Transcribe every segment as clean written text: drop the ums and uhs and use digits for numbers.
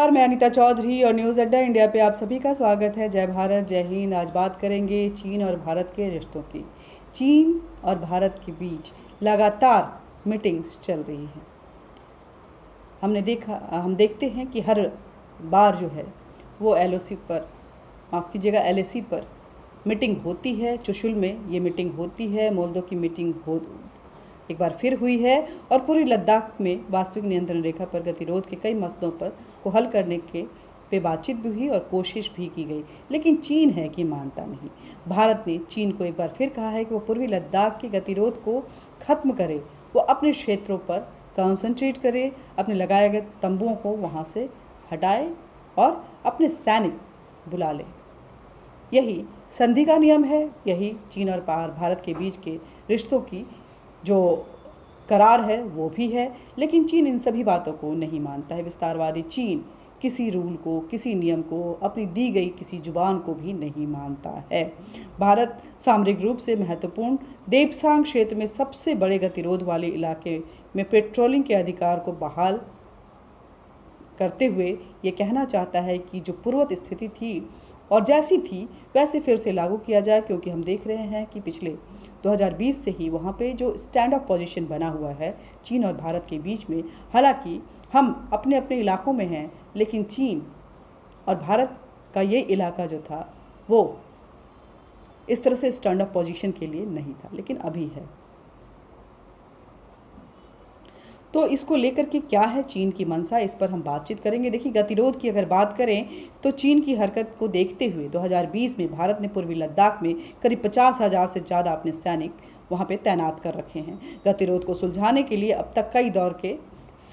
नमस्कार, मैं अनीता चौधरी और न्यूज़ अड्डा इंडिया पे आप सभी का स्वागत है। जय भारत, जय हिंद। आज बात करेंगे चीन और भारत के रिश्तों की। चीन और भारत के बीच लगातार मीटिंग्स चल रही हैं। हम देखते हैं कि हर बार जो है वो LOC पर, माफ़ कीजिएगा, LAC पर मीटिंग होती है। चुशुल में ये मीटिंग होती है, मोल्दो की मीटिंग एक बार फिर हुई है और पूरी लद्दाख में वास्तविक नियंत्रण रेखा पर गतिरोध के कई मसलों पर को हल करने के पे बातचीत भी हुई और कोशिश भी की गई, लेकिन चीन है कि मानता नहीं। भारत ने चीन को एक बार फिर कहा है कि वो पूर्वी लद्दाख के गतिरोध को खत्म करे, वो अपने क्षेत्रों पर कंसंट्रेट करे, अपने लगाए गए तंबुओं को वहाँ से हटाए और अपने सैनिक बुला ले। यही संधि का नियम है, यही चीन और भारत के बीच के रिश्तों की जो करार है वो भी है। लेकिन चीन इन सभी बातों को नहीं मानता है। विस्तारवादी चीन किसी रूल को, किसी नियम को, अपनी दी गई किसी जुबान को भी नहीं मानता है। भारत सामरिक रूप से महत्वपूर्ण देपसांग क्षेत्र में सबसे बड़े गतिरोध वाले इलाके में पेट्रोलिंग के अधिकार को बहाल करते हुए ये कहना चाहता है कि जो पूर्ववत स्थिति थी और जैसी थी वैसे फिर से लागू किया जाए, क्योंकि हम देख रहे हैं कि पिछले 2020 से ही वहाँ पे जो स्टैंड ऑफ पोजीशन बना हुआ है चीन और भारत के बीच में। हालांकि हम अपने अपने इलाकों में हैं, लेकिन चीन और भारत का ये इलाका जो था वो इस तरह से स्टैंड ऑफ पोजीशन के लिए नहीं था, लेकिन अभी है। तो इसको लेकर के क्या है चीन की मंशा, इस पर हम बातचीत करेंगे। देखिए, गतिरोध की अगर बात करें तो चीन की हरकत को देखते हुए 2020 में भारत ने पूर्वी लद्दाख में करीब 50,000 से ज़्यादा अपने सैनिक वहां पे तैनात कर रखे हैं। गतिरोध को सुलझाने के लिए अब तक कई दौर के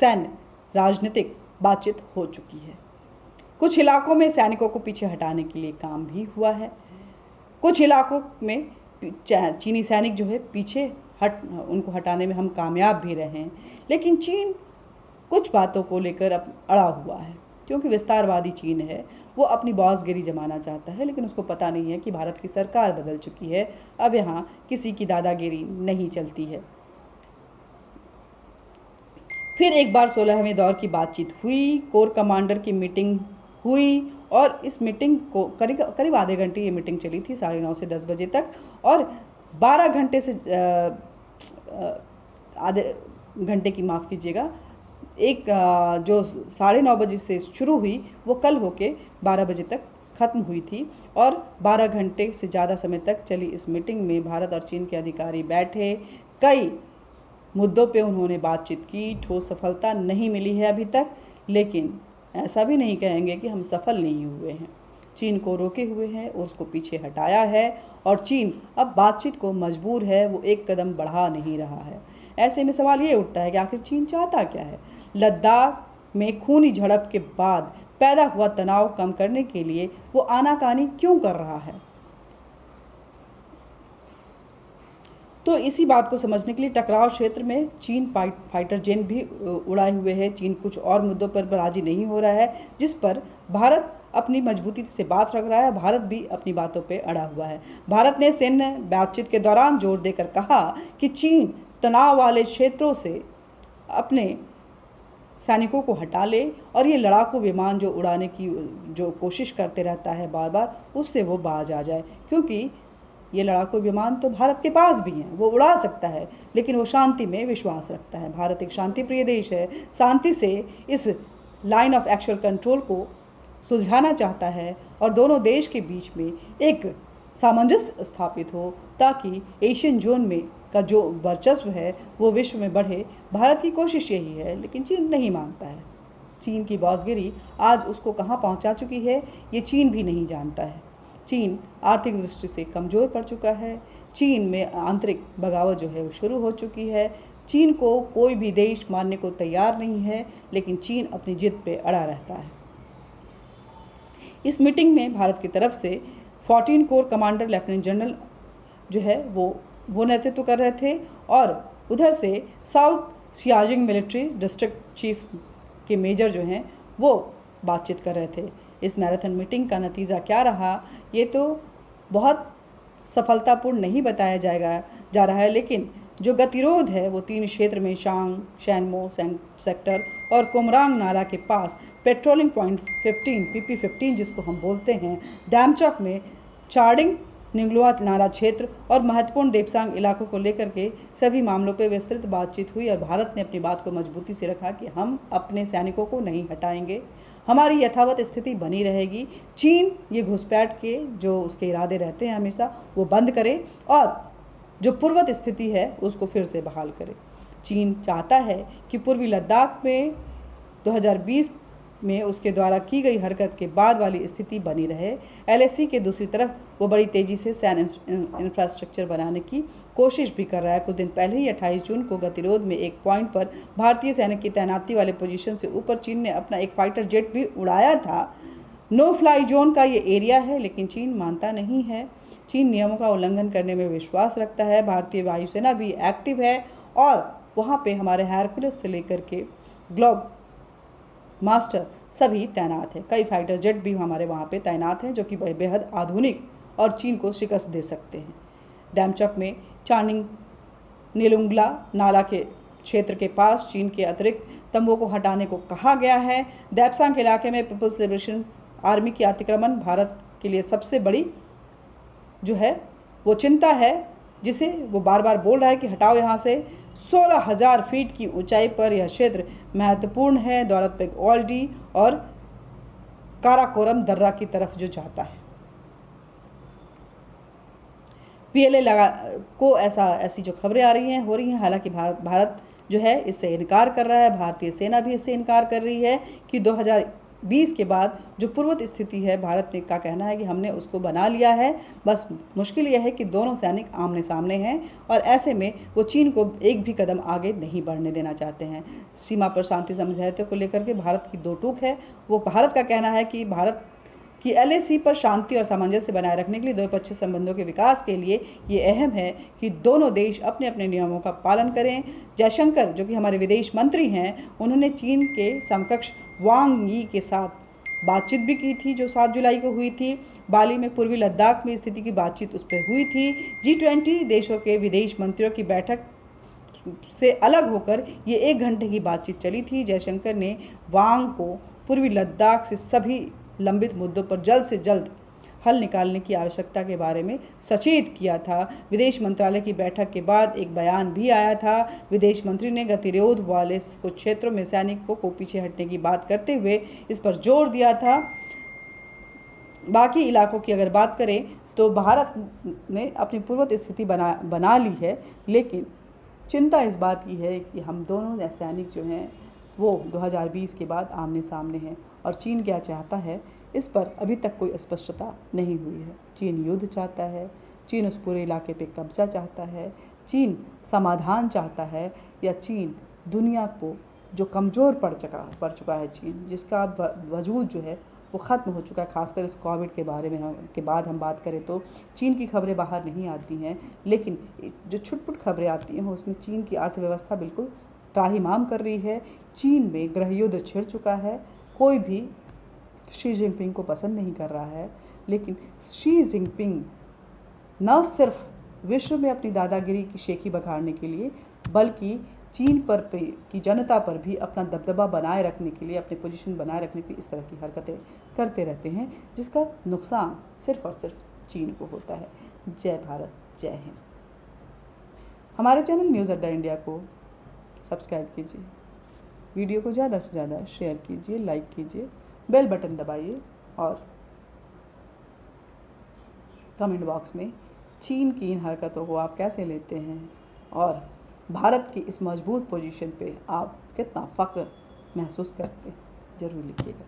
सैन्य राजनीतिक बातचीत हो चुकी है। कुछ इलाकों में सैनिकों को पीछे हटाने के लिए काम भी हुआ है। कुछ इलाकों में चीनी सैनिक जो है पीछे उनको हटाने में हम कामयाब भी रहे हैं, लेकिन चीन कुछ बातों को लेकर अब अड़ा हुआ है, क्योंकि विस्तारवादी चीन है, वो अपनी बॉसगिरी जमाना चाहता है, लेकिन उसको पता नहीं है कि भारत की सरकार बदल चुकी है, अब यहाँ किसी की दादागिरी नहीं चलती है। फिर एक बार 16वें दौर की बातचीत हुई, कोर कमांडर की मीटिंग हुई और इस मीटिंग को करीब आधे घंटे ये मीटिंग चली थी, 9:30 से 10 बजे तक, और 12 घंटे से आधे घंटे की, माफ़ कीजिएगा, एक जो 9:30 बजे से शुरू हुई वो कल होके 12 बजे तक ख़त्म हुई थी। और 12 घंटे से ज़्यादा समय तक चली इस मीटिंग में भारत और चीन के अधिकारी बैठे, कई मुद्दों पे उन्होंने बातचीत की। ठोस सफलता नहीं मिली है अभी तक, लेकिन ऐसा भी नहीं कहेंगे कि हम सफल नहीं हुए हैं। चीन को रोके हुए हैं और उसको पीछे हटाया है, और चीन अब बातचीत को मजबूर है, वो एक कदम बढ़ा नहीं रहा है। ऐसे में सवाल ये उठता है कि आखिर चीन चाहता क्या है। लद्दाख में खूनी झड़प के बाद पैदा हुआ तनाव कम करने के लिए वो आनाकानी क्यों कर रहा है। तो इसी बात को समझने के लिए टकराव क्षेत्र में चीन फाइटर जेट भी उड़ाए हुए है। चीन कुछ और मुद्दों पर राजी नहीं हो रहा है, जिस पर भारत अपनी मजबूती से बात रख रहा है। भारत भी अपनी बातों पे अड़ा हुआ है। भारत ने सैन्य बातचीत के दौरान जोर देकर कहा कि चीन तनाव वाले क्षेत्रों से अपने सैनिकों को हटा ले और ये लड़ाकू विमान जो उड़ाने की जो कोशिश करते रहता है बार बार, उससे वो बाज आ जाए, क्योंकि ये लड़ाकू विमान तो भारत के पास भी हैं, वो उड़ा सकता है, लेकिन वो शांति में विश्वास रखता है। भारत एक शांति प्रिय देश है, शांति से इस लाइन ऑफ एक्चुअल कंट्रोल को सुलझाना चाहता है और दोनों देश के बीच में एक सामंजस्य स्थापित हो, ताकि एशियन जोन में का जो वर्चस्व है वो विश्व में बढ़े। भारत की कोशिश यही है, लेकिन चीन नहीं मानता है। चीन की बॉसगिरी आज उसको कहाँ पहुँचा चुकी है ये चीन भी नहीं जानता है। चीन आर्थिक दृष्टि से कमज़ोर पड़ चुका है। चीन में आंतरिक बगावत जो है वो शुरू हो चुकी है। चीन को कोई भी देश मानने को तैयार नहीं है, लेकिन चीन अपनी जिद पे अड़ा रहता है। इस मीटिंग में भारत की तरफ से 14 कोर कमांडर लेफ्टिनेंट जनरल जो है वो नेतृत्व कर रहे थे, और उधर से south Siachen military district chief के मेजर जो हैं वो बातचीत कर रहे थे। इस मैराथन मीटिंग का नतीजा क्या रहा ये तो बहुत सफलतापूर्ण नहीं बताया जा रहा है, लेकिन जो गतिरोध है वो 3 क्षेत्र में शांग, शैनमो सेक्टर और कोमरांग नाला के पास पेट्रोलिंग पॉइंट 15 PP15 जिसको हम बोलते हैं, डैमचौक में चार्डिंग निंगलुआ नाला क्षेत्र और महत्वपूर्ण देपसांग इलाकों को लेकर के सभी मामलों पर विस्तृत बातचीत हुई और भारत ने अपनी बात को मजबूती से रखा कि हम अपने सैनिकों को नहीं हटाएंगे, हमारी यथावत स्थिति बनी रहेगी। चीन ये घुसपैठ के जो उसके इरादे रहते हैं हमेशा वो बंद करे और जो पूर्ववत स्थिति है उसको फिर से बहाल करे। चीन चाहता है कि पूर्वी लद्दाख में 2020 में उसके द्वारा की गई हरकत के बाद वाली स्थिति बनी रहे। LAC के दूसरी तरफ वो बड़ी तेज़ी से सैन्य इंफ्रास्ट्रक्चर बनाने की कोशिश भी कर रहा है। कुछ दिन पहले ही 28 जून को गतिरोध में एक पॉइंट पर भारतीय सैनिक की तैनाती वाले पोजीशन से ऊपर चीन ने अपना एक फाइटर जेट भी उड़ाया था। नो फ्लाई जोन का ये एरिया है, लेकिन चीन मानता नहीं है। चीन नियमों का उल्लंघन करने में विश्वास रखता है। भारतीय वायुसेना भी एक्टिव है और वहाँ पे हमारे हेरकुलस से लेकर के ग्लोब मास्टर सभी तैनात हैं। कई फाइटर जेट भी हमारे वहाँ पे तैनात हैं जो कि बेहद आधुनिक और चीन को शिकस्त दे सकते हैं। डैमचौक में चार्डिंग निलुंगला नाला के क्षेत्र के पास चीन के अतिरिक्त तंबुओं को हटाने को कहा गया है। देपसांग इलाके में पीपल्स लिबरेशन आर्मी की अतिक्रमण भारत के लिए सबसे बड़ी जो है वो चिंता है, जिसे वो बार बार बोल रहा है कि हटाओ यहाँ से। 16,000 फीट की ऊंचाई पर यह क्षेत्र महत्वपूर्ण है, दौलत बेग ओल्डी और काराकोरम दर्रा की तरफ जो जाता है। PLA को ऐसी जो खबरें आ रही हैं हो रही हैं, हालांकि भारत जो है इससे इनकार कर रहा है। भारतीय सेना भी इससे इनकार कर रही है कि 2020 के बाद जो पूर्ववत स्थिति है, भारत ने का कहना है कि हमने उसको बना लिया है। बस मुश्किल यह है कि दोनों सैनिक आमने सामने हैं और ऐसे में वो चीन को एक भी कदम आगे नहीं बढ़ने देना चाहते हैं। सीमा पर शांति समझौते को लेकर के भारत की दो टूक है। वो भारत का कहना है कि भारत कि LAC पर शांति और सामंजस्य बनाए रखने के लिए द्विपक्षीय संबंधों के विकास के लिए ये अहम है कि दोनों देश अपने अपने नियमों का पालन करें। जयशंकर जो कि हमारे विदेश मंत्री हैं, उन्होंने चीन के समकक्ष वांग यी के साथ बातचीत भी की थी जो 7 जुलाई को हुई थी। बाली में पूर्वी लद्दाख में स्थिति की बातचीत उस पर हुई थी। G20 देशों के विदेश मंत्रियों की बैठक से अलग होकर ये 1 घंटे की बातचीत चली थी। जयशंकर ने वांग को पूर्वी लद्दाख से सभी लंबित मुद्दों पर जल्द से जल्द हल निकालने की आवश्यकता के बारे में सचेत किया था। विदेश मंत्रालय की बैठक के बाद एक बयान भी आया था। विदेश मंत्री ने गतिरोध वाले कुछ क्षेत्रों में सैनिकों को पीछे हटने की बात करते हुए इस पर जोर दिया था। बाकी इलाकों की अगर बात करें तो भारत ने अपनी पूर्ववत स्थिति बना ली है, लेकिन चिंता इस बात की है कि हम दोनों सैनिक जो हैं वो 2020 के बाद आमने सामने हैं और चीन क्या चाहता है इस पर अभी तक कोई स्पष्टता नहीं हुई है। चीन युद्ध चाहता है, चीन उस पूरे इलाके पे कब्जा चाहता है, चीन समाधान चाहता है, या चीन दुनिया को जो कमज़ोर पड़ चुका है, चीन जिसका वजूद जो है वो ख़त्म हो चुका है। खासकर इस कोविड के बारे में के बाद हम बात करें तो चीन की खबरें बाहर नहीं आती हैं, लेकिन जो छुटपुट खबरें आती हैं उसमें चीन की अर्थव्यवस्था बिल्कुल त्राहिमाम कर रही है। चीन में गृह युद्ध छिड़ चुका है। कोई भी शी जिनपिंग को पसंद नहीं कर रहा है, लेकिन शी जिनपिंग न सिर्फ विश्व में अपनी दादागिरी की शेखी बखाड़ने के लिए, बल्कि चीन पर की जनता पर भी अपना दबदबा बनाए रखने के लिए, अपनी पोजीशन बनाए रखने के लिए इस तरह की हरकतें करते रहते हैं, जिसका नुकसान सिर्फ और सिर्फ चीन को होता है। जय भारत, जय हिंद। हमारे चैनल न्यूज़ अड्डा इंडिया को सब्सक्राइब कीजिए, वीडियो को ज़्यादा से ज़्यादा शेयर कीजिए, लाइक कीजिए, बेल बटन दबाइए और कमेंट बॉक्स में चीन की इन हरकतों को आप कैसे लेते हैं और भारत की इस मजबूत पोजीशन पे आप कितना फ़ख्र महसूस करते हैं, ज़रूर लिखिएगा।